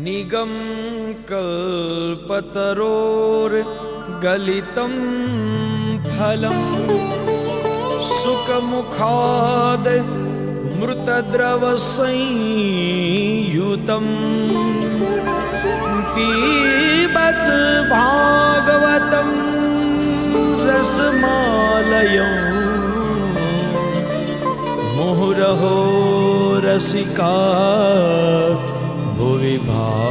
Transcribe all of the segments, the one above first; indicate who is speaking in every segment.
Speaker 1: निगम कल्पतरोर्गलितं फलं सुखमुखाद् मृतद्रवसंयुतं पीबत भागवतं रसमालयं मुहुरहो रसिका भुवि भावुका।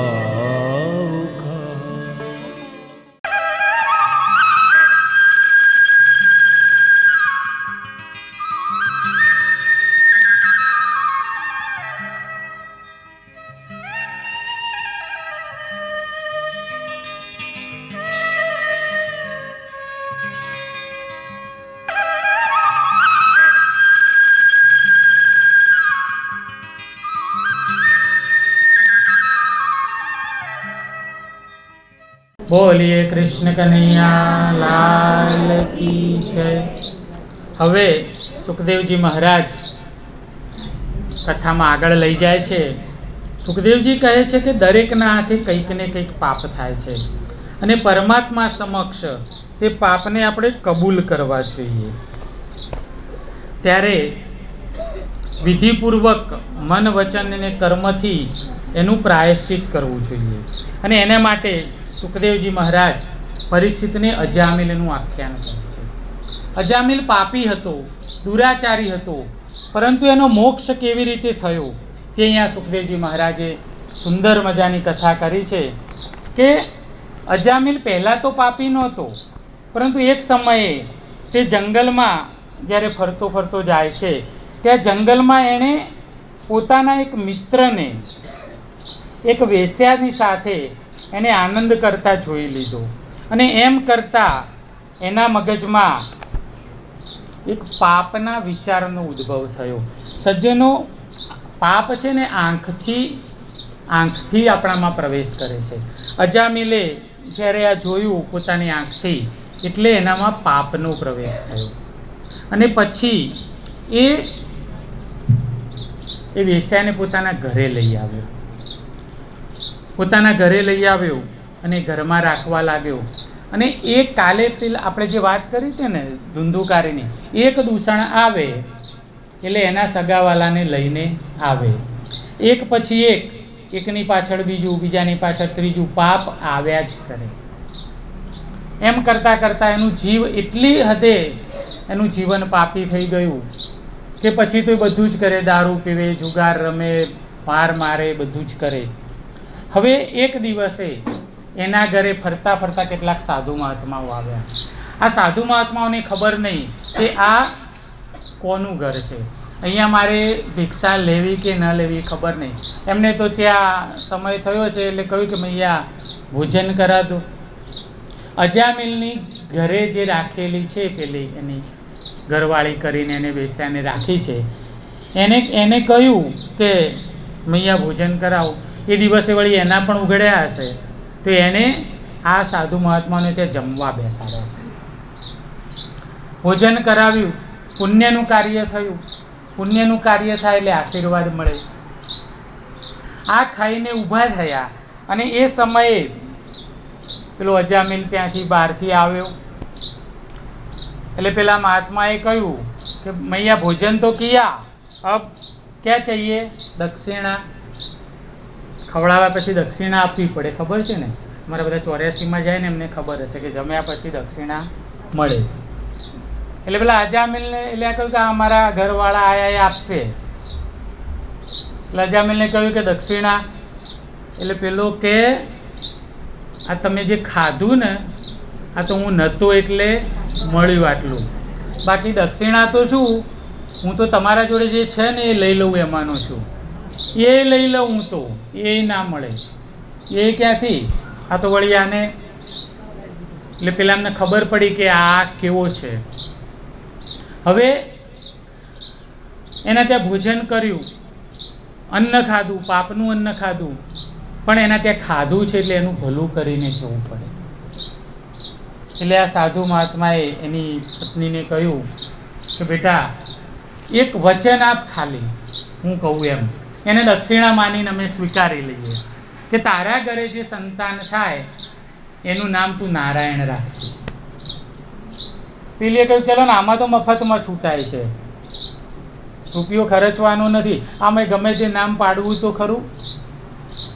Speaker 2: બોલીએ કૃષ્ણ કનૈયા લાલ કી જય। હવે સુખદેવજી મહારાજ કથામાં આગળ લઈ જાય છે। સુખદેવજી કહે છે કે દરેકના હાથે કંઈક ને કંઈક પાપ થાય છે અને પરમાત્મા સમક્ષ તે પાપને આપણે કબૂલ કરવા જોઈએ। ત્યારે વિધિપૂર્વક મન વચન અને કર્મથી એનું પ્રાયશ્ચિત કરવું જોઈએ અને એના માટે સુખદેવજી મહારાજ પરીક્ષિતને અજામિલનું આખ્યાન કરે છે। અજામિલ પાપી હતો, દુરાચારી હતો, પરંતુ એનો મોક્ષ કેવી રીતે થયો તે અહીંયા સુખદેવજી મહારાજે સુંદર મજાની કથા કરી છે કે અજામિલ પહેલાં તો પાપી નહોતો, પરંતુ એક સમયે તે જંગલમાં જ્યારે ફરતો ફરતો જાય છે ત્યાં જંગલમાં એણે પોતાના એક મિત્રને એક વેશ્યાની સાથે એને આનંદ કરતા જોઈ લીધો અને એમ કરતાં એના મગજમાં એક પાપના વિચારનો ઉદ્ભવ થયો। સજ્જનો, પાપ છે ને આંખથી આપણામાં પ્રવેશ કરે છે। અજામિલે જ્યારે આ જોયું પોતાની આંખથી એટલે એનામાં પાપનો પ્રવેશ થયો અને પછી એ વેશ્યાને પોતાના ઘરે લઈ આવ્યો। પોતાના ઘરે લઈ આવ્યો અને ઘરમાં રાખવા લાગ્યો અને એક કાલે પેલા આપણે જે વાત કરી છે ને ધુંધુકારીની, એક દૂષણ આવે એટલે એના સગાવાલાને લઈને આવે, એક પછી એકની પાછળ બીજું, બીજાની પાછળ ત્રીજું, પાપ આવ્યા જ કરે। એમ કરતાં કરતાં એનું જીવ એટલી હદે એનું જીવન પાપી થઈ ગયું કે પછી તો બધું જ કરે, દારૂ પીવે, જુગાર રમે, માર મારે, બધું જ કરે। હવે એક દિવસે એના ઘરે ફરતા ફરતા કેટલાક સાધુ મહાત્માઓ આવ્યા। આ સાધુ મહાત્માઓને ખબર નહીં કે આ કોનું ઘર છે, અહીંયા મારે ભિક્ષા લેવી કે ન લેવી ખબર નહીં। એમને તો ત્યાં સમય થયો છે એટલે કહ્યું કે મૈયા ભોજન કરા દો। અજામિલની ઘરે જે રાખેલી છે પેલી એની ઘરવાળી કરીને એને વેશ્યાને રાખી છે, એને કહ્યું કે મૈયા ભોજન કરાવો। એ દિવસે વળી એના પણ ઉઘડ્યા હશે તો એને આ સાધુ મહાત્માને ત્યાં જમવા બેસાડ્યા છે। ભોજન કરાવ્યું, પુણ્યનું કાર્ય થયું। પુણ્યનું કાર્ય થાય એટલે આશીર્વાદ મળે। આ ખાઈને ઊભા થયા અને એ સમયે પેલો અજામિલ ત્યાંથી બહારથી આવ્યો એટલે પેલા મહાત્માએ કહ્યું કે મૈયા ભોજન તો કિયા, અબ ક્યાં ચાહીએ? દક્ષિણા। ખવડાવ્યા પછી દક્ષિણા આપવી પડે, ખબર છે ને? અમારા બધા 84માં જાય ને એમને ખબર હશે કે જમ્યા પછી દક્ષિણા મળે। એટલે પેલા અજામિલને એટલે કહ્યું કે અમારા ઘરવાળા આયા એ આપશે। એટલે અજામિલને કહ્યું કે દક્ષિણા, એટલે પેલો કે આ તમે જે ખાધું ને આ તો હું નહોતો એટલે મળ્યું આટલું, બાકી દક્ષિણા તો શું, હું તો તમારા જોડે જે છે ને એ લઈ લઉં એમાંનો છું, એ લઈ લઉં હું તો, એ ના મળે, એ ક્યાંથી? આ તો વળી આને એટલે પેલા અમને ખબર પડી કે આ કેવો છે। હવે એના ત્યાં ભોજન કર્યું, અન્ન ખાધું, પાપનું અન્ન ખાધું, પણ એના ત્યાં ખાધું છે એટલે એનું ભલું કરીને જવું પડે। એટલે આ સાધુ મહાત્માએ એની પત્નીને કહ્યું કે બેટા એક વચન આપ, ખાલી હું કહું એમ, એને દક્ષિણા માનીને અમે સ્વીકારી લઈએ। કે તારા ઘરે જે સંતાન થાય એનું નામ તું નારાયણ રાખજે. પેલીએ કહ્યું ચલો ને આમાં તો મફતમાં છૂટાય છે, રૂપિયો ખર્ચવાનો નથી, આમાં ગમે તે નામ પાડવું તો ખરું.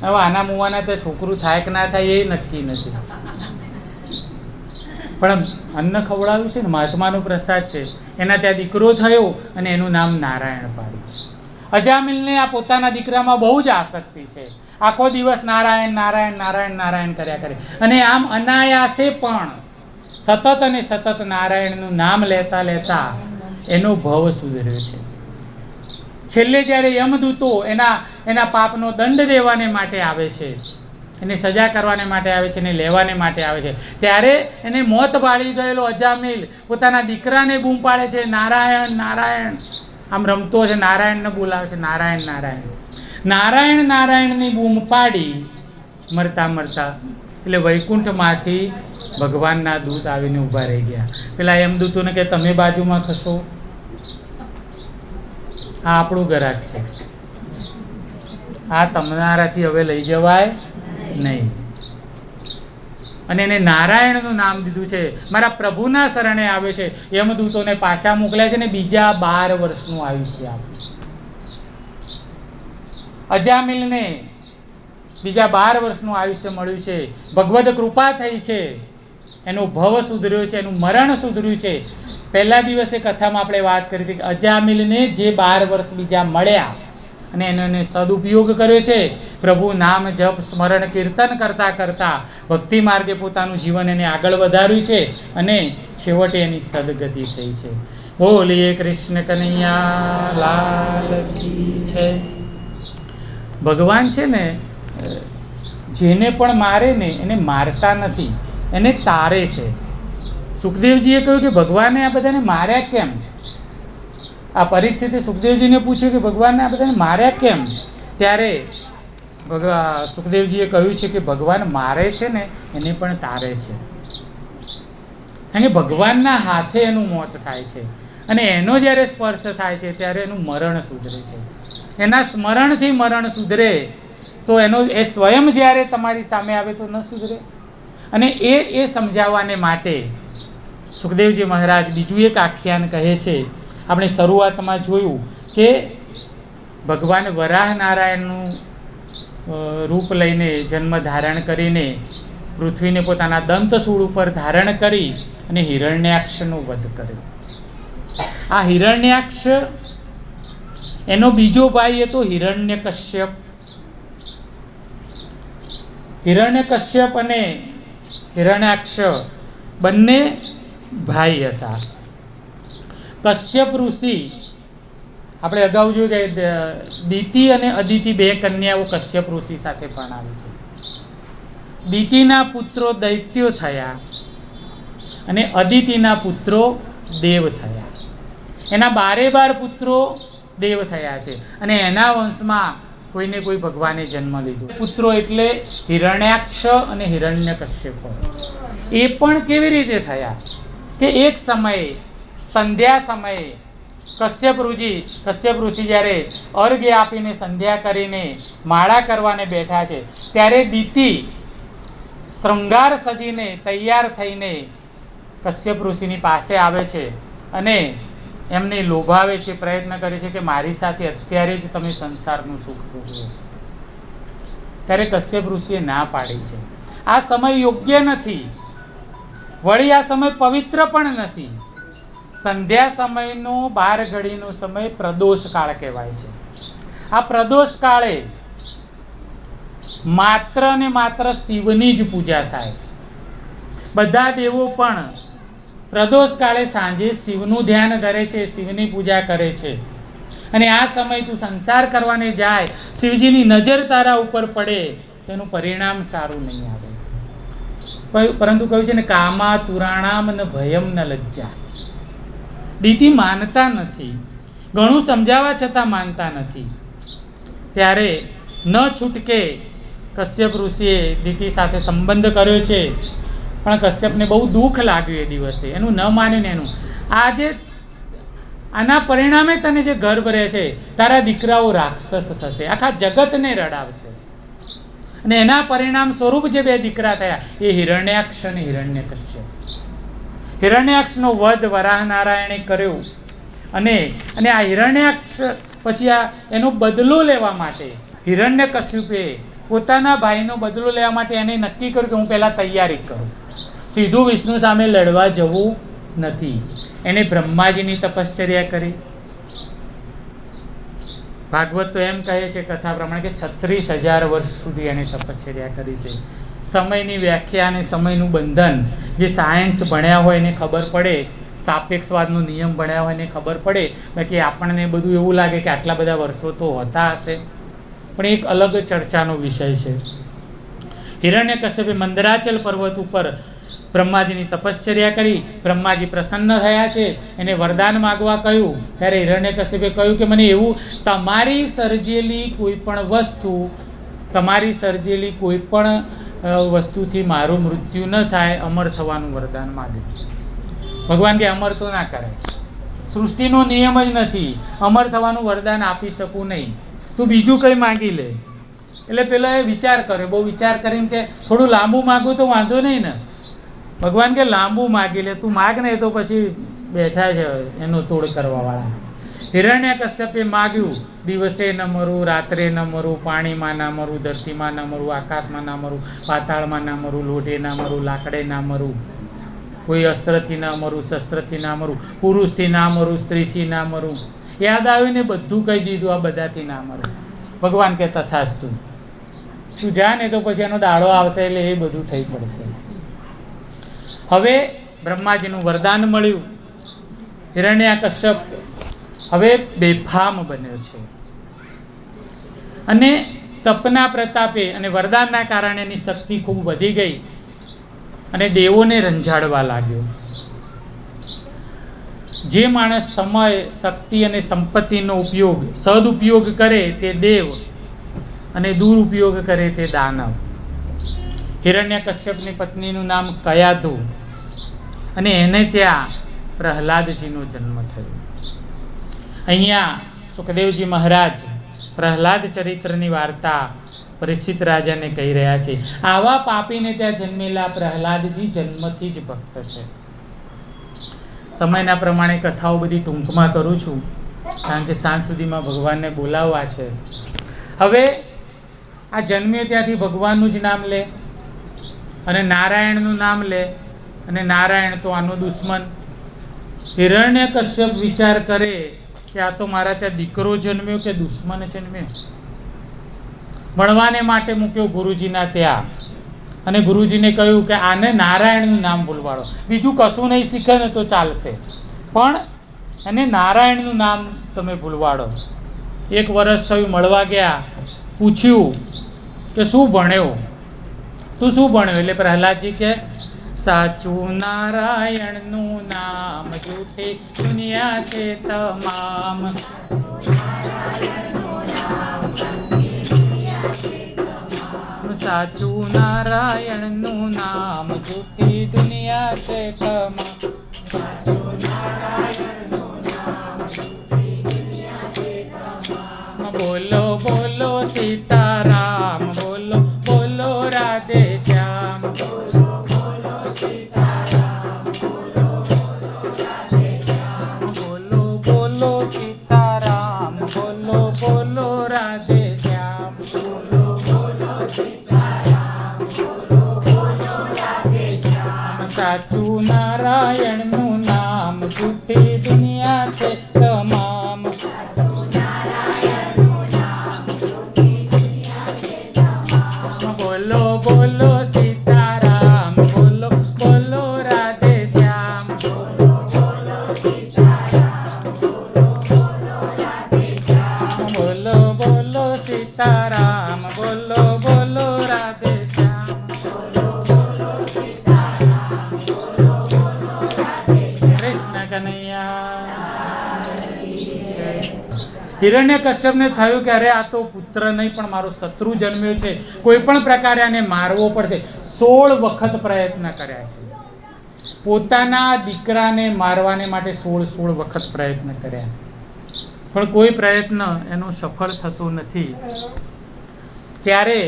Speaker 2: હવે આના મુવાના ત્યાં છોકરું થાય કે ના થાય એ નક્કી નથી, પણ અન્ન ખવડાવ્યું છે ને, મહાત્માનો પ્રસાદ છે. એના ત્યાં દીકરો થયો અને એનું નામ નારાયણ પાડ્યું. અજામિલને આ પોતાના દીકરામાં બહુ જ આસક્તિ છે. આખો દિવસ નારાયણ નારાયણ નારાયણ નારાયણ કર્યા કરે, અને આમ અનાયાસે પણ સતત અને સતત નારાયણનું નામ લેતા લેતા એનો ભવ સુધર્યો છે. છેલ્લે જ્યારે યમદૂતો એના પાપનો દંડ દેવાને માટે આવે છે, એને સજા કરવાને માટે આવે છે, એને લેવાને માટે આવે છે, ત્યારે એને મોત બાળી ગયેલો અજામિલ પોતાના દીકરાને બૂમ પાડે છે, નારાયણ નારાયણ. આમ રમતો છે, નારાયણને બોલાવે છે, નારાયણ નારાયણ નારાયણ નારાયણની બૂમ પાડી મરતા મરતા એટલે વૈકુંઠમાંથી ભગવાનના દૂત આવીને ઊભા રહી ગયા. પેલા યમદૂતોને કે તમે બાજુમાં ખસો, આ આપણું ગ્રાહક છે, આ તમારાથી હવે લઈ જવાય નહીં. અને એને નારાયણનું નામ દીધું છે. મારા પ્રભુના શરણે આવે છે. યમદૂતોને પાછા મોકલ્યા છે ને બીજા 12 વર્ષનું આયુષ્ય આપ્યું. અજામિલને બીજા 12 વર્ષનું આયુષ્ય મળ્યું છે. ભગવદ કૃપા થઈ છે, એનો ભવ સુધર્યો છે, એનું મરણ સુધર્યું છે. પહેલા દિવસે કથામાં આપણે વાત કરી હતી કે અજામિલને જે 12 વર્ષ બીજા મળ્યા અને એનો સદુપયોગ કર્યો છે. પ્રભુ નામ જપ સ્મરણ કીર્તન કરતા કરતા ભક્તિ માર્ગે પોતાનું જીવન એને આગળ વધાર્યું છે અને છેવટે એની સદગતિ થઈ છે. બોલીએ કૃષ્ણ કનૈયા લાલ કી જય. ભગવાન છે ને જેને પણ મારે ને એને મારતા નથી, એને તારે છે. સુખદેવજીએ કહ્યું કે ભગવાને આ બધાને માર્યા કેમ? આ પરીક્ષિતે સુખદેવજીને પૂછ્યું કે ભગવાનને આ બધાને માર્યા કેમ? ત્યારે સુખદેવજીએ કહ્યું છે કે ભગવાન મારે છે ને એને પણ તારે છે. કારણ કે ભગવાનના હાથે એનું મોત થાય છે અને એનો જ્યારે સ્પર્શ થાય છે ત્યારે એનું મરણ સુધરે છે. એના સ્મરણથી મરણ સુધરે તો એ સ્વયં જ્યારે તમારી સામે આવે તો ન સુધરે. અને એ સમજાવવાને માટે સુખદેવજી મહારાજ બીજું એક આખ્યાન કહે છે. આપણે શરૂઆતમાં જોયું કે ભગવાન વરાહ નારાયણનું રૂપ લઈને જન્મ ધારણ કરીને પૃથ્વીને પોતાના દંતશૂળ ઉપર ધારણ કરી અને હિરણ્યાક્ષનો વધ કર્યો. આ હિરણ્યાક્ષ એનો બીજો ભાઈ હતો હિરણ્યકશ્યપ. હિરણ્યકશ્યપ અને હિરણ્યાક્ષ બંને ભાઈ હતા. કશ્યપ ઋષિ, આપણે અગાઉ જોયું કે દિતિ અને અદિતિ 2 કન્યાઓ કશ્યપ ઋષિ સાથે પરણાવી છે. દિતિના પુત્રો દૈત્યો થયા અને અદિતિના પુત્રો દેવ થયા. એના 12 પુત્રો દેવ થયા છે અને એના વંશમાં કોઈને કોઈ ભગવાને જન્મ લીધો. પુત્રો એટલે હિરણ્યાક્ષ અને હિરણ્યકશ્યપ. એ પણ કેવી રીતે થયા કે એક સમયે સંધ્યા સમયે કશ્યપ ઋષિ જ્યારે અર્ઘ્ય આપીને સંધ્યા કરીને માળા કરવાને બેઠા છે ત્યારે દિતિ શૃંગાર સજીને તૈયાર થઈને કશ્યપ ઋષિની પાસે આવે છે અને એમને લોભાવે છે, પ્રયત્ન કરે છે કે મારી સાથે અત્યારે જ તમે સંસારનું સુખ ભોગવો. ત્યારે કશ્યપ ઋષિએ ના પાડી છે. આ સમય યોગ્ય નથી, વળી આ સમય પવિત્ર પણ નથી. સંધ્યા સમયનો 12 ઘડીનો સમય પ્રદોષ કાળ કહેવાય છે. આ પ્રદોષ કાળે માત્ર ને માત્ર શિવની જ પૂજા થાય. બધા દેવો પણ પ્રદોષ કાળે સાંજે શિવનું ધ્યાન ધરે છે, શિવની પૂજા કરે છે. અને આ સમય તું સંસાર કરવાને જાય, શિવજીની નજર તારા ઉપર પડે તેનું પરિણામ સારું નહીં આવે. પરંતુ કહ્યું છે ને કામા તુરાણામ ન ભયમ ન લજ્જા. દિતિ માનતા નથી, ઘણું સમજાવવા છતાં માનતા નથી. ત્યારે ન છૂટકે કશ્યપ ઋષિએ દિતિ સાથે સંબંધ કર્યો છે. પણ કશ્યપને બહુ દુઃખ લાગ્યું એ દિવસે, એનું ન માન્યું ને એનું. આજે આના પરિણામે તને જે ગર્ભ રહે છે, તારા દીકરાઓ રાક્ષસ થશે, આખા જગતને રડાવશે. અને એના પરિણામ સ્વરૂપ જે 2 દીકરા થયા એ હિરણ્યાક્ષ અને હિરણ્યકશ્યપ. હિરણ્યાક્ષનો વધ વરાહ નારાયણે કર્યો અને આ હિરણ્યાક્ષ પછી એનો બદલો લેવા માટે હિરણ્યકશ્યપે પોતાના ભાઈનો બદલો લેવા માટે એને નક્કી કર્યું કે હું પહેલાં તૈયારી કરું, સીધું વિષ્ણુ સામે લડવા જવું નથી. એણે બ્રહ્માજીની તપશ્ચર્યા કરી. ભાગવત તો એમ કહે છે કથા પ્રમાણે કે 36,000 વર્ષ સુધી એણે તપશ્ચર્યા કરી છે. સમયની વ્યાખ્યા અને સમયનું બંધન જે સાયન્સ ભણ્યા હોય એને ખબર પડે, સાપેક્ષવાદનો નિયમ ભણ્યા હોય એને ખબર પડે. બાકી આપણને બધું એવું લાગે કે આટલા બધા વર્ષો તો હોતા હશે, પણ એક અલગ ચર્ચાનો વિષય છે. હિરણ્યકશ્યપે મંદરાચલ પર્વત ઉપર બ્રહ્માજીની તપશ્ચર્યા કરી. બ્રહ્માજી પ્રસન્ન થયા છે, એને વરદાન માગવા કહ્યું. ત્યારે હિરણ્યકશ્યપે કહ્યું કે મને એવું તમારી સર્જેલી કોઈ પણ વસ્તુથી મારું મૃત્યુ ન થાય, અમર થવાનું વરદાન માગે. ભગવાન કે અમર તો ના કરાય, સૃષ્ટિનો નિયમ જ નથી, અમર થવાનું વરદાન આપી શકું નહીં, તું બીજું કંઈ માગી લે. એટલે પેલો એ વિચાર કર્યો, બહુ વિચાર કરીને કે થોડું લાંબુ માગું તો વાંધો નહીં ને. ભગવાન કે લાંબુ માગી લે, તું માગ ને, તો પછી બેઠા છે એનો તોડ કરવાવાળા. હિરણ્યકશ્યપે માગ્યું, દિવસે ન મરું, રાત્રે ન મરું, પાણીમાં ના મરું, ધરતીમાં ના મરું, આકાશમાં ના મરું, પાતાળમાં ના મરું, લોઢે ના મરું, લાકડે ના મરું, કોઈ અસ્ત્રથી ના મરું, શસ્ત્રથી ના મરું, પુરુષથી ના મરું, સ્ત્રીથી ના મરું. યાદ આવ્યું ને બધું કહી દીધું, આ બધાથી ના મરું. ભગવાન કે તથાસ્તુ, તું જા ને, તો પછી એનો દાડો આવશે એટલે એ બધું થઈ પડશે. હવે બ્રહ્માજીનું વરદાન મળ્યું. હિરણ્યકશ્યપ હવે બેફામ બન્યો છે અને તપના પ્રતાપે અને વરદાનના કારણે એની શક્તિ ખૂબ વધી ગઈ અને દેવોને રંજાડવા લાગ્યો. જે માણસ સમય, શક્તિ અને સંપત્તિનો સદુપયોગ કરે તે દેવ અને દુરુપયોગ કરે તે દાનવ. હિરણ્યકશ્યપની પત્નીનું નામ કયાધુ અને એને ત્યાં પ્રહલાદજીનો જન્મ થયો. અહીંયા સુખદેવજી મહારાજ પ્રહલાદ ચરિત્રની વાર્તા પરીક્ષિત રાજાને કહી રહ્યા છે. આવા પાપીને ત્યાં જન્મેલા પ્રહલાદજી જન્મથી જ ભક્ત છે. સમયના પ્રમાણે કથાઓ બધી ટૂંકમાં કરું છું, કારણ કે સાંજ સુધીમાં ભગવાનને બોલાવવા છે. હવે આ જન્મ્યો ત્યાંથી ભગવાનનું જ નામ લે અને નારાયણનું નામ લે, અને નારાયણ તો આનો દુશ્મન. હિરણ્યકશ્યપ વિચાર કરે કે આ તો મારા ત્યાં દીકરો જન્મ્યો કે દુશ્મન જન્મ્યો. ભણવાને માટે મૂક્યો ગુરુજીના ત્યાં અને ગુરુજીને કહ્યું કે આને નારાયણનું નામ બોલવાડો, બીજું કશું નહીં શીખે ને તો ચાલશે, પણ એને નારાયણનું નામ તમે ભૂલવાડો. 1 વર્ષ થયું, મળવા ગયા, પૂછ્યું કે શું ભણ્યો, તું શું ભણ્યો? એટલે પ્રહલાદજી કે સાચું નારાયણનું નામ, જૂઠી દુનિયા છે તમામ. સાચું નારાયણનું નામ, જૂઠી દુનિયા છે તમામ. બોલો બોલો સીતારામ, બોલો બોલો રાધે શ્યામ. બોલો બોલો સીતારામ, બોલો બોલો રાધે શ્યામ. સાચું નારાયણનું નામ, જૂઠી દુનિયા છે તમામ. બોલો બોલો સીતારામ, બોલો બોલો રાધે શ્યામ. બોલો બોલો સીતારામ, બોલો બોલો રાધે શ્યામ. કૃષ્ણ કનૈયા. હિરણ્યકશ્યપને થયું કે અરે આ તો પુત્ર નહીં પણ મારો શત્રુ જન્મ્યો છે, કોઈ પણ પ્રકારે આને મારવો પડશે. 16 વખત પ્રયત્ન કર્યા છે. પોતાના દીકરાને મારવાને માટે 16 વખત પ્રયત્ન કર્યા, પણ કોઈ પ્રયત્ન એનો સફળ થતો નથી. ત્યારે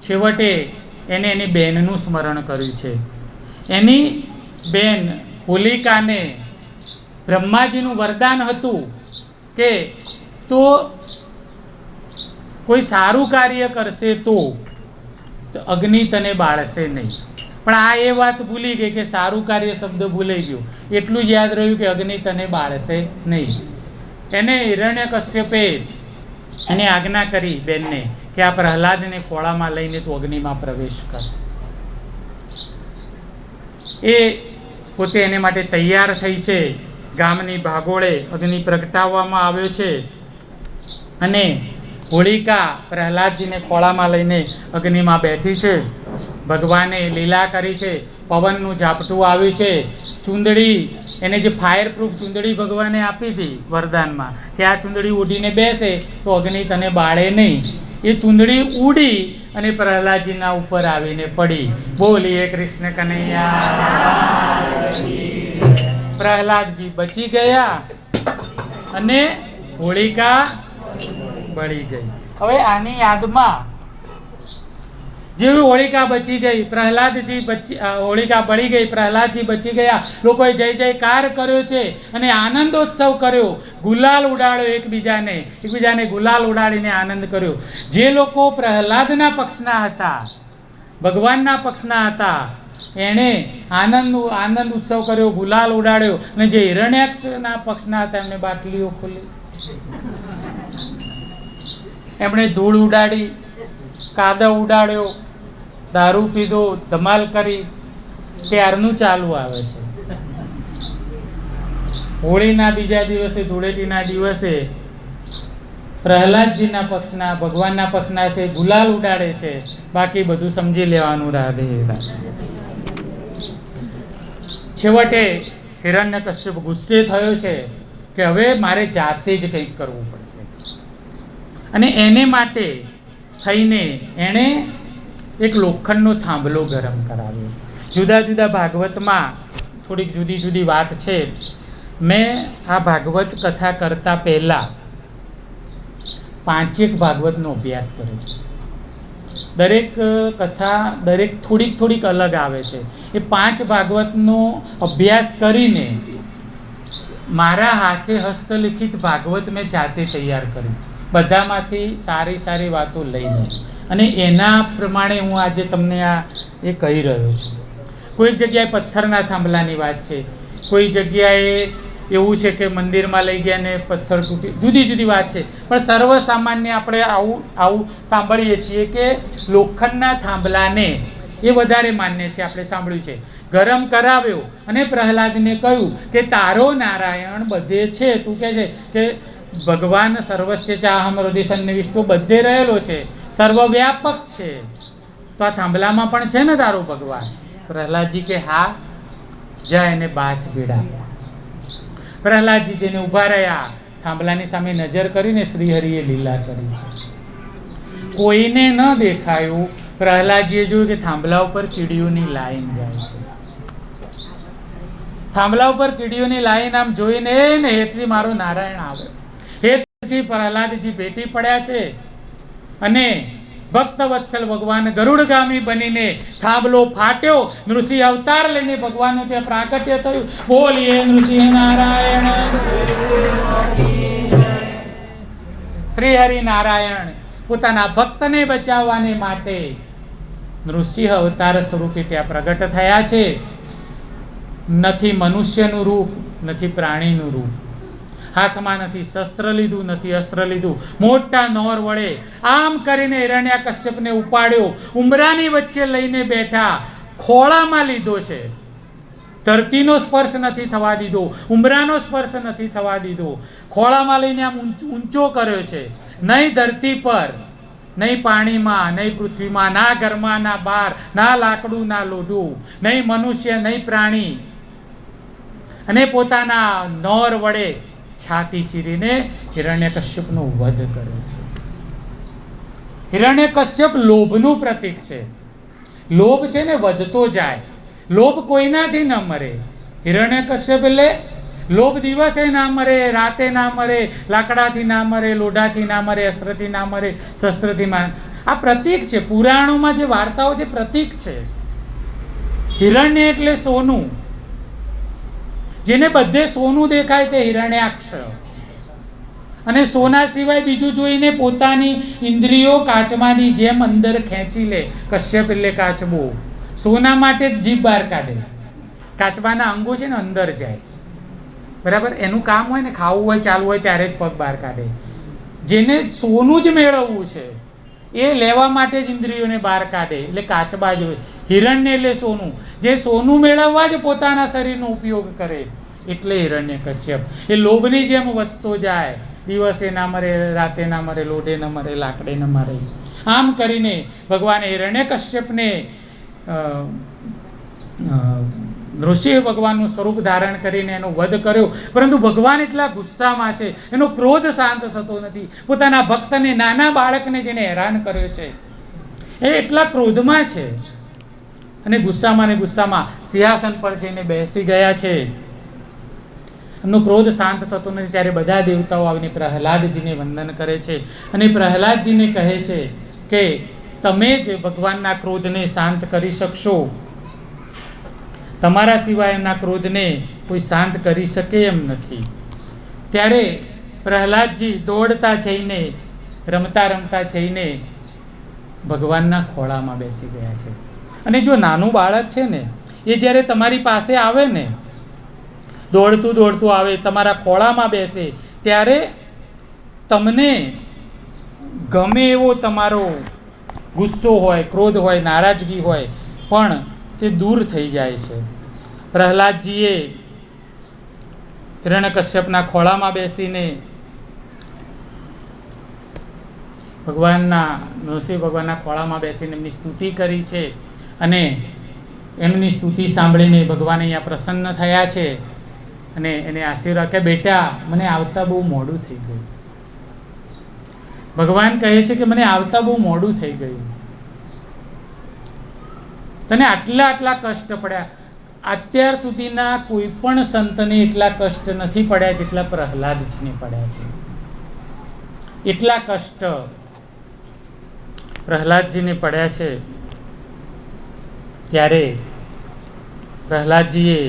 Speaker 2: છેવટે એને એની બહેનનું સ્મરણ કર્યું છે. એની બેન હોલિકાને બ્રહ્માજીનું વરદાન હતું કે તો કોઈ સારું કાર્ય કરશે તો અગ્નિ તને બાળશે નહીં. પણ આ એ વાત ભૂલી ગઈ કે સારું કાર્ય શબ્દ ભૂલાઈ ગયો. એટલું જ યાદ રહ્યું કે અગ્નિ તને બાળશે નહીં. એને હિરણ્યકશ્યપે એને આજ્ઞા કરી બેનને કે આ પ્રહલાદને ખોળામાં લઈને તું અગ્નિમાં પ્રવેશ કર. એ પોતે એને માટે તૈયાર થઈ છે. ગામની ભાગોળે અગ્નિ પ્રગટાવવામાં આવ્યો છે અને હોલિકા પ્રહલાદજીને ખોળામાં લઈને અગ્નિમાં બેઠી છે. ભગવાને લીલા કરી છે. પવનનું ઝાપટું આવ્યું છે. ચૂંદડી, એને જે ફાયર પ્રૂફ ચૂંદડી ભગવાને આપી હતી વરદાનમાં કે આ ચૂંદડી ઉડીને બેસે તો અગ્નિ તને બાળે નહીં. એ ચૂંદડી ઉડી અને પ્રહલાદજીના ઉપર આવીને પડી. બોલીએ કૃષ્ણ કનૈયા. પ્રહલાદજી બચી ગયા અને હોલિકા બળી ગઈ. હવે આની યાદમાં જેવી હોલિકા બચી ગઈ, હોલિકા બળી ગઈ, પ્રહલાદજી બચી ગયા, લોકોએ જય જયકાર કર્યો છે અને આનંદોત્સવ કર્યો, ગુલાલ ઉડાડ્યો, એકબીજાને ગુલાલ ઉડાડીને આનંદ કર્યો. જે લોકો પ્રહલાદના પક્ષના હતા, ભગવાનના પક્ષના હતા, એણે આનંદ ઉત્સવ કર્યો, ગુલાલ ઉડાડ્યો. અને જે હિરણ્યાક્ષના પક્ષના હતા એમને બાટલીઓ ખોલી, એમણે ધૂળ ઉડાડી, કાદવ ઉડાડ્યો, દારૂ પીધો, ધમાલ કરી. ત્યારનું ચાલુ આવે છે. હોળીના બીજા દિવસે, ધૂળેટીના દિવસે પ્રહલાદજીના પક્ષના, ભગવાનના પક્ષના છે, ગુલાલ ઉડાડે છે. બાકી બધું સમજી લેવાનું. રાધે રાધે. છેવટે હિરણ્યકશ્યપ ગુસ્સે થયો છે કે હવે મારે જાતે જ કંઈક કરવું પડશે. અને એને માટે થઈને એણે એક લોખંડનો થાંભલો ગરમ કરાવ્યો. જુદા જુદા ભાગવતમાં થોડીક જુદી જુદી વાત છે. મેં આ ભાગવત કથા કરતાં પહેલાં 5 ભાગવતનો અભ્યાસ કર્યો છે. દરેક કથા થોડીક અલગ આવે છે. એ 5 ભાગવતનો અભ્યાસ કરીને મારા હાથે હસ્તલિખિત ભાગવત મેં જાતે તૈયાર કર્યું, બધામાંથી સારી વાતો લઈને. અને એના પ્રમાણે હું આજે તમને એ કહી રહ્યો છું. કોઈક જગ્યાએ પથ્થરના થાંભલાની વાત છે, કોઈ જગ્યાએ એવું છે કે મંદિરમાં લઈ ગયા ને પથ્થર તૂટી, જુદી જુદી વાત છે. પણ સર્વસામાન્ય આપણે આવું સાંભળીએ છીએ કે લોખંડના થાંભલાને એ વધારે માન્ય છે. આપણે સાંભળ્યું છે. ગરમ કરાવ્યો અને પ્રહલાદને કહ્યું કે તારો નારાયણ બધે છે. તું કહે છે કે ભગવાન સર્વસ્ય ચાહમ હૃદય સન્નિવિષ્ટો બધે રહેલો છે, સર્વવ્યાપક છે, તો આ થાંભલામાં પણ છે ને તારો ભગવાન. પ્રહલાદજી કે હા, જા એને બાથ ભીડા. પ્રહલાદજી જેને ઊભા રહ્યા, થાંભલાની સામે નજર કરીને શ્રીહરિએ લીલા કરી છે. કોઈને ન દેખાયું. પ્રહલાદજીએ જોયું કે થાંભલા ઉપર કીડીઓની લાઈન જાય છે. થાંભલા ઉપર કીડીઓની લાઈન આમ જોઈને ને હેતથી મારો નારાયણ આવે. હેતથી પ્રહલાદજી ભેટી પડ્યા છે અને ભક્ત વત્સલ ભગવાન ગરુડગામી બનીને થાંભલો ફાટ્યો. નૃસિંહ અવતાર લઈને ભગવાનનું ત્યાં પ્રાગટ્ય થયું. બોલીએ નૃસિંહ નારાયણ. શ્રી હરિ નારાયણ પોતાના ભક્તને બચાવવાને માટે નૃસિંહ અવતાર સ્વરૂપે ત્યાં પ્રગટ થયા છે. નથી મનુષ્યનું રૂપ, નથી પ્રાણીનું રૂપ. હાથમાં નથી શસ્ત્ર લીધું, નથી અસ્ત્ર લીધું. મોટા નોર વડે આમ કરીને હિરણ્યકશ્યપને ઉપાડ્યો, ઉંબરાની વચ્ચે લઈને બેઠા, ખોળામાં લીધો છે. ધરતીનો સ્પર્શ નથી થવા દીધો, ઉંબરાનો સ્પર્શ નથી થવા દીધો. ખોળામાં લઈને આમ ઊંચો કર્યો છે. નહીં ધરતી પર, નહીં પાણીમાં, નહીં પૃથ્વીમાં, ના ઘરમાં, ના બહાર, ના લાકડું, ના લોઢું, નહીં મનુષ્ય, નહીં પ્રાણી. અને પોતાના નોર વડે છાતી ચીરીને હિરણ્યકશ્યપનો વધ કર્યો છે. હિરણ્યકશ્યપ લોભનું પ્રતીક છે. લોભ છે ને વધતો જાય. લોભ કોઈનાથી ન મરે. હિરણ્યકશ્યપ એટલે લોભ દિવસે ના મરે, રાતે ના મરે, લાકડાથી ના મરે, લોઢાથી ના મરે, અસ્ત્રથી ના મરે, શસ્ત્રથી આ પ્રતીક છે. પુરાણોમાં જે વાર્તાઓ છે પ્રતીક છે. હિરણ્ય એટલે સોનું, જેને બધે સોનું દેખાય તે હિરણ્યાક્ષ. અને સોના સિવાય બીજું જોઈને પોતાની ઇન્દ્રિયો કાચમાની જેમ અંદર ખેંચી લે. કશ્યપ એટલે કાચબો. સોના માટે જ જીભ બહાર કાઢે. કાચબાના અંગો છે ને અંદર જાય, બરાબર. એનું કામ હોય ને ખાવું હોય ચાલવું હોય ત્યારે જ પગ બહાર કાઢે. જેને સોનું જ મેળવવું છે એ લેવા માટે જ ઇન્દ્રિયોને બહાર કાઢે, એટલે કાચબા જ હોય. હિરણ્ય એટલે સોનું, જે સોનું મેળવવા જ પોતાના શરીરનો ઉપયોગ કરે, એટલે હિરણ્ય કશ્યપ. એ લોભની જેમ વધતો જાય. દિવસે ના મરે, રાતે ના મરે, લોઢે ન મરે, લાકડે ન મરે. આમ કરીને ભગવાને હિરણ્ય કશ્યપને નૃસિંહ ભગવાનનું સ્વરૂપ ધારણ કરીને એનો વધ કર્યો. પરંતુ ભગવાન એટલા ગુસ્સામાં છે, એનો ક્રોધ શાંત થતો નથી. પોતાના ભક્તને, નાના બાળકને જેને હેરાન કર્યો છે, એ એટલા ક્રોધમાં છે અને ગુસ્સામાં ને ગુસ્સામાં સિંહાસન પર જઈને બેસી ગયા છે. એમનો ક્રોધ શાંત થતો નથી. ત્યારે બધા દેવતાઓ આવીને પ્રહલાદજીને વંદન કરે છે અને પ્રહલાદજીને કહે છે કે તમે જ ભગવાનના ક્રોધને શાંત કરી શકશો. તમારા સિવાય એમના ક્રોધને કોઈ શાંત કરી શકે એમ નથી. ત્યારે પ્રહલાદજી દોડતા જઈને, રમતા રમતા જઈને ભગવાનના ખોળામાં બેસી ગયા છે. અને જો નાનું બાળક છે ને, એ જ્યારે તમારી પાસે આવે ને, દોડતું દોડતું આવે, તમારા ખોળામાં બેસે, ત્યારે તમને ગમે એવો તમારો ગુસ્સો હોય, ક્રોધ હોય, નારાજગી હોય, પણ તે દૂર થઈ જાય છે. પ્રહલાદજીએ હિરણ્યકશ્યપના ખોળામાં બેસીને નૃસિંહ ભગવાનના ખોળામાં બેસીને એમની સ્તુતિ કરી છે. અને એમની સ્તુતિ સાંભળીને ભગવાન અહીંયા પ્રસન્ન થયા છે અને એને આશીર્વાદ કે બેટા, મને આવતા બહુ મોડું થઈ ગયું. ભગવાન કહે છે કે મને આવતા બહુ મોડું થઈ ગયું. તને આટલા આટલા કષ્ટ પડ્યા. અત્યાર સુધીના કોઈ પણ સંતને એટલા કષ્ટ નથી પડ્યા જેટલા પ્રહલાદજીને પડ્યા છે. એટલા કષ્ટ પ્રહલાદજીને પડ્યા છે. ત્યારે પ્રહલાદજીએ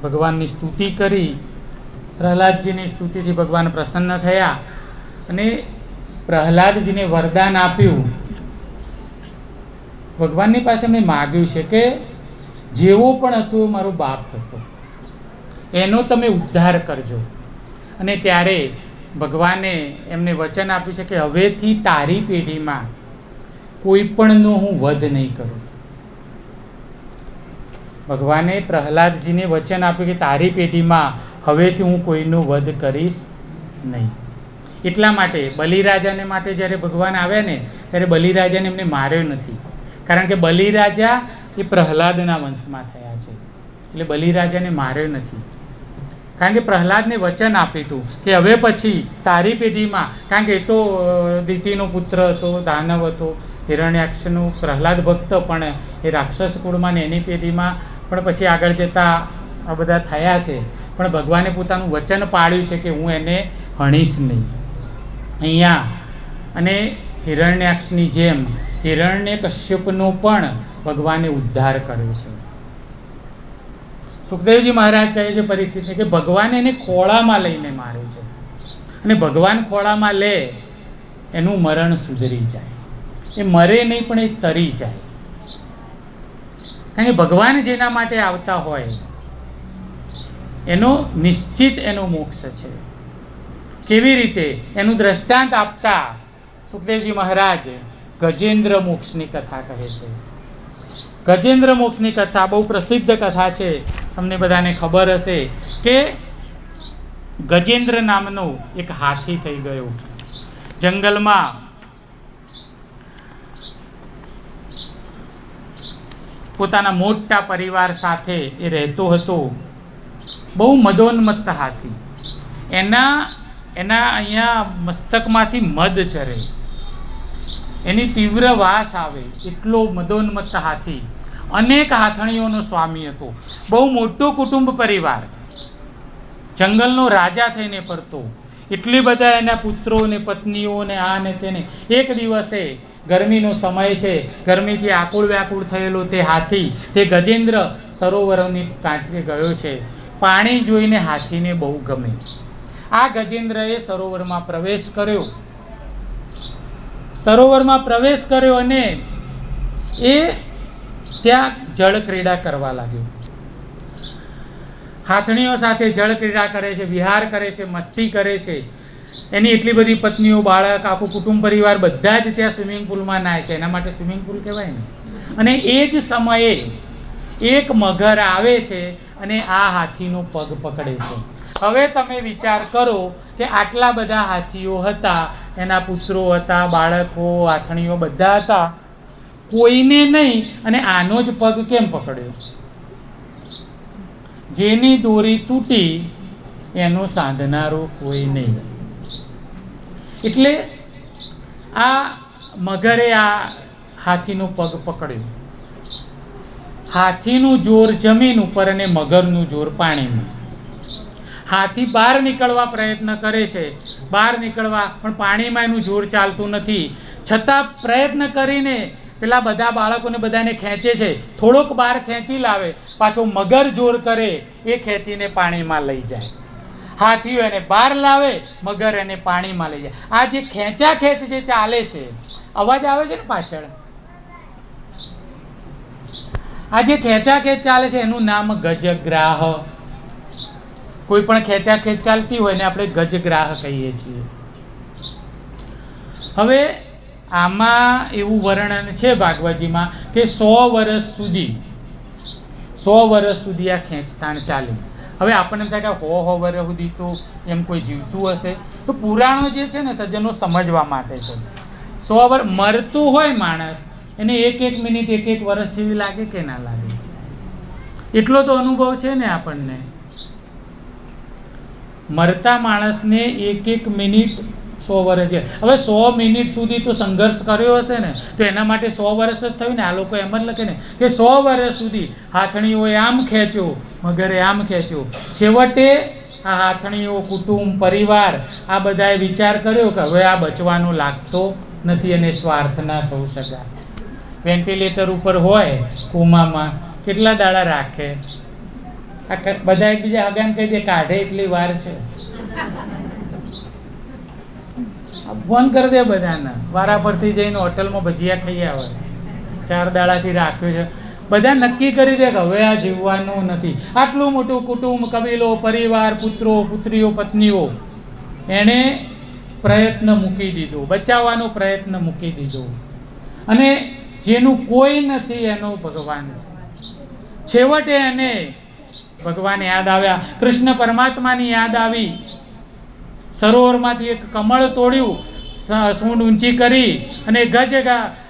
Speaker 2: ભગવાનની સ્તુતિ કરી. પ્રહલાદજીની સ્તુતિથી ભગવાન પ્રસન્ન થયા અને પ્રહલાદજીને વરદાન આપ્યું. ભગવાનની પાસે મેં માગ્યું છે કે જેવો પણ હતો એ મારો બાપ હતો, એનો તમે ઉદ્ધાર કરજો. અને ત્યારે ભગવાને એમને વચન આપ્યું છે કે હવેથી તારી પેઢીમાં કોઈ પણનો હું વધ નહીં કરું. ભગવાને પ્રહલાદજીને વચન આપ્યું કે તારી પેઢીમાં હવેથી હું કોઈનો વધ કરીશ નહીં. એટલા માટે બલિરાજાને માટે જ્યારે ભગવાન આવ્યા ને, ત્યારે બલિરાજાને એમને માર્યો નથી. કારણ કે બલિરાજા એ પ્રહલાદના વંશમાં થયા છે, એટલે બલિરાજાને માર્યો નથી. કારણ કે પ્રહલાદને વચન આપ્યું હતું કે હવે પછી તારી પેઢીમાં, કારણ કે એ તો દિતિનો પુત્ર હતો, દાનવ હતો, હિરણ્યાક્ષનું પ્રહલાદ ભક્ત, પણ એ રાક્ષસ કુળમાં ને એની પેઢીમાં પણ પછી આગળ જતાં આ બધા થયા છે. પણ ભગવાને પોતાનું વચન પાળ્યું છે કે હું એને હણીશ નહીં અહીંયા. અને હિરણ્યાક્ષની જેમ હિરણ્ય કશ્યપનો પણ ભગવાને ઉદ્ધાર કર્યો છે. સુખદેવજી મહારાજ કહે છે પરીક્ષિતને કે ભગવાને એને ખોળામાં લઈને માર્યો છે, અને ભગવાન ખોળામાં લે એનું મરણ સુધરી જાય. એ મરે નહીં પણ એ તરી જાય. કારણ કે ભગવાન જેના માટે આવતા હોય એનો નિશ્ચિત એનો મોક્ષ છે. કેવી રીતે એનું દ્રષ્ટાંત આપતા સુખદેવજી મહારાજ ગજેન્દ્ર મોક્ષની કથા કહે છે. ગજેન્દ્ર મોક્ષની કથા બહુ પ્રસિદ્ધ કથા છે. તમને બધાને ખબર હશે કે ગજેન્દ્ર નામનો એક હાથી થઈ ગયો. જંગલમાં પોતાના મોટા પરિવાર સાથે એ રહેતો હતો. બહુ મદોન્મત્ત હાથી. એના અહીંયા મસ્તકમાંથી મદ ચરે, એની તીવ્ર વાસ આવે, એટલો મદોન્મત્ત હાથી. અનેક હાથણીઓનો સ્વામી હતો. બહુ મોટો કુટુંબ પરિવાર, જંગલનો રાજા થઈને ફરતો. એટલી બધા એના પુત્રો ને પત્નીઓ ને આ ને તેને. એક દિવસે ગરમીનો સમય છે, ગરમીથી આકુળ વ્યાકુળ થયેલો તે હાથી, તે ગજેન્દ્ર સરોવરની કાંઠે ગયો છે. પાણી જોઈને હાથીને બહુ ગમે. આ ગજેન્દ્રએ સરોવરમાં પ્રવેશ કર્યો અને એ ત્યાં જળ ક્રીડા કરવા લાગ્યો. હાથણીઓ સાથે જળ ક્રીડા કરે છે, વિહાર કરે છે, મસ્તી કરે છે. એની એટલી બધી પત્નીઓ, બાળક, આખું કુટુંબ પરિવાર બધા જ ત્યાં સ્વિમિંગ પુલમાં નાય છે. એના માટે સ્વિમિંગ પુલ કહેવાય ને. અને એ જ સમયે એક મગર આવે છે અને આ હાથીનો પગ પકડે છે. હવે તમે વિચાર કરો કે આટલા બધા હાથીઓ હતા, એના પુત્રો હતા, બાળકો, હાથણીઓ બધા હતા, કોઈને નહીં, અને આનો જ પગ કેમ પકડ્યો? જેની દોરી તૂટી એનો સાંધનારો કોઈ નહીં. એટલે આ મગરે આ હાથીનો પગ પકડ્યો. હાથીનું જોર જમીન ઉપર અને મગરનું જોર પાણીમાં. હાથી બહાર નીકળવા પ્રયત્ન કરે છે, પણ પાણીમાં એનું જોર ચાલતું નથી. છતાં પ્રયત્ન કરીને પેલા બધા બાળકોને બધાને ખેંચે છે. થોડોક બહાર ખેંચી લાવે, પાછો મગર જોર કરે, એ ખેંચીને પાણીમાં લઈ જાય. હાથીઓ એને બહાર લાવે, મગર એને પાણીમાં લઈ જાય. આ જે ખેંચા ખેંચ જે ચાલે છે, અવાજ આવે છે ને પાછળ, આ જે ખેંચા ખેંચ ચાલે છે એનું નામ ગજગ્રાહ. કોઈ પણ ખેંચા ખેંચ ચાલતી હોય ને આપણે ગજગ્રાહ કહીએ છીએ. હવે આમાં એવું વર્ણન છે ભાગવતજીમાં કે 100 વર્ષ સુધી આ ખેંચતાણ ચાલી. હવે આપણને એમ થાય કે 100 વર્ષ સુધી તો એમ કોઈ જીવતું હશે? તો પુરાણો જે છે ને સજ્જનો સમજવા માટે છે. 100 વર્ષ મરતું હોય માણસ, એને એક મિનિટ, એક વર્ષ જેવી લાગે કે ના લાગે? એટલો તો અનુભવ છે ને આપણને. મરતા માણસને એક મિનિટ 100 વર્ષ છે. હવે 100 મિનિટ સુધી તો સંઘર્ષ કર્યો હશે ને, તો એના માટે 100 વર્ષ જ થયું ને. આ લોકો એમ જ લખે ને કે 100 વર્ષ સુધી હાથણીઓએ આમ ખેંચ્યો, મગરે આમ ખેંચ્યો. છેવટે આ હાથણીઓ, કુટુંબ, પરિવાર આ બધાએ વિચાર કર્યો કે હવે આ બચવાનો લાગતો નથી અને સ્વાર્થના સૌ સગા. વેન્ટિલેટર ઉપર હોય કોમામાં, કેટલા દાડા રાખે? બધા એકબીજા હગાને કહી દે કાઢે એટલી વાર છે. ફોન કરી દે બધાને, વારા પરથી જઈને હોટલમાં ભજીયા ખાઈ આવે. 4 દાડાથી રાખ્યું છે. બધા નક્કી કરી દે કે હવે આ જીવવાનું નથી. આટલું મોટું કુટુંબ, કબીલો, પરિવાર, પુત્રો, પુત્રીઓ, પત્નીઓ, એણે પ્રયત્ન મૂકી દીધો, બચાવવાનો પ્રયત્ન મૂકી દીધો. અને જેનું કોઈ નથી એનો ભગવાન છે. છેવટે એને ભગવાન યાદ આવ્યા, કૃષ્ણ પરમાત્માની યાદ આવી. સરોવરમાંથી એક કમળ તોડ્યું, સૂંઢ ઊંચી કરી અને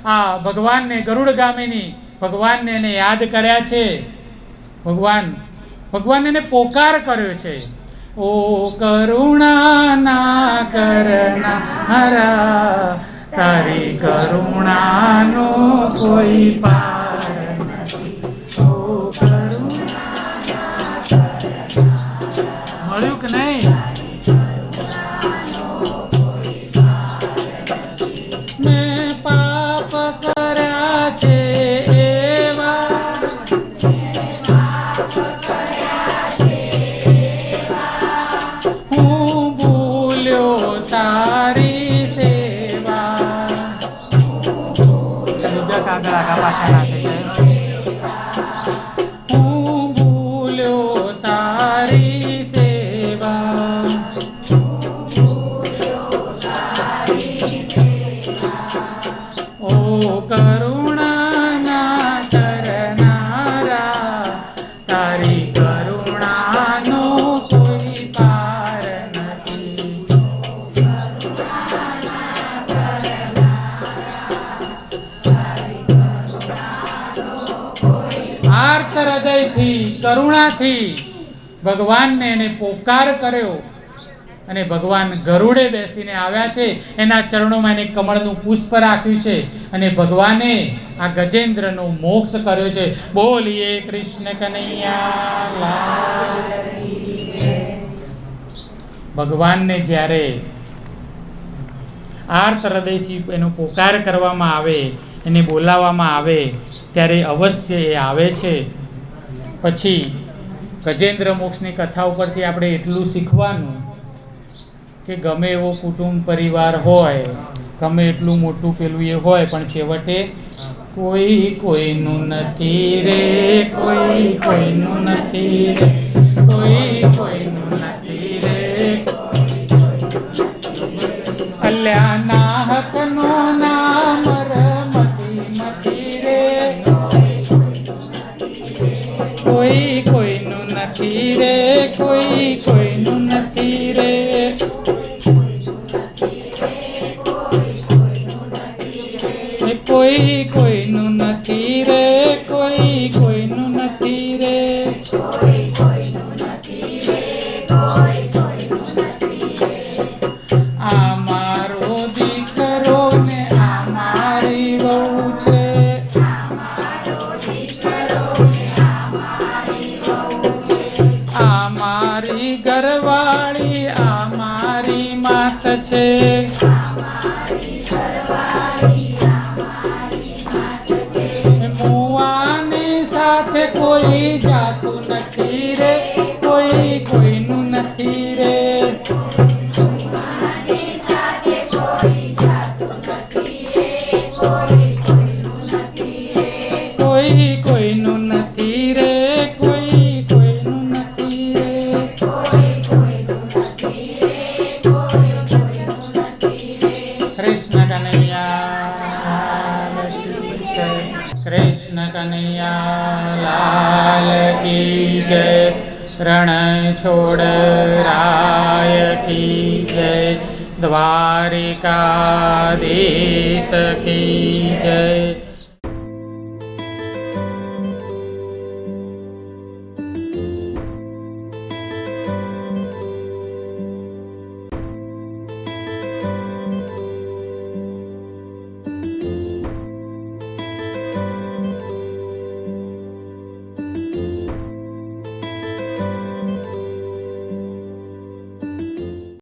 Speaker 2: આ ભગવાનને, ગરુડગામીની ભગવાનને એને યાદ કર્યા છે. ભગવાન એને પોકાર કર્યો છે. ઓ કરુણા કરનારા, તારી કરુણાનો કોઈ પાર નથી. ઓ મળ્યું કે નહીં? મેં પાપ કર્યા છે એવા, હું ભૂલ્યો તારી સેવા. હું ભૂલ્યો તારી સેવા. ઓ કરુણા કરનારા, તારી કરુણાનો કોઈ પાર નથી. આર્ત હૃદયથી, કરુણાથી ભગવાનને એને પોકાર કર્યો. અને ભગવાન ગરુડે બેસીને આવ્યા છે. એના ચરણોમાં એને કમળનું પુષ્પ રાખ્યું છે અને ભગવાને આ ગજેન્દ્રનો મોક્ષ કર્યો છે. બોલીએ કૃષ્ણ કનૈયા લાલ. ભગવાનને જ્યારે આર્ત હૃદયથી એનો પોકાર કરવામાં આવે, એને બોલાવવામાં આવે ત્યારે અવશ્ય એ આવે છે. પછી ગજેન્દ્ર મોક્ષની કથા ઉપરથી આપણે એટલું શીખવાનું કે ગમે એવો કુટુંબ પરિવાર હોય, ગમે એટલું મોટું પેલું એ હોય, પણ છેવટે કોઈ કોઈનું નથી રે, કોઈ કોઈનું નથી રે, કોઈ કોઈનું નથી રે. અલ્યા નાહકનો નામ રમતી મતી રે, કોઈ કોઈનું નથી રે, કોઈ કોઈનું નથી રે. કોઈ કોઈનું નથી રે, કોઈ કોઈનું નથી રે. આ મારો દીકરો ને આ મારી વહુ છે, આ મારી ઘરવાળી, આ મારી માત છે. મુવાની સાથે કોઈ જાતું નથી રે, કોઈ કોઈનું નથી રે. કોઈ કોઈનું નથી રે, કોઈ કોઈનું નથી રે. કૃષ્ણ કનૈયા કૃષ્ણ કનૈયા લાલ કી જય. રણ છોડ રાય કી જય. દ્વારિકાધીશ કી જય.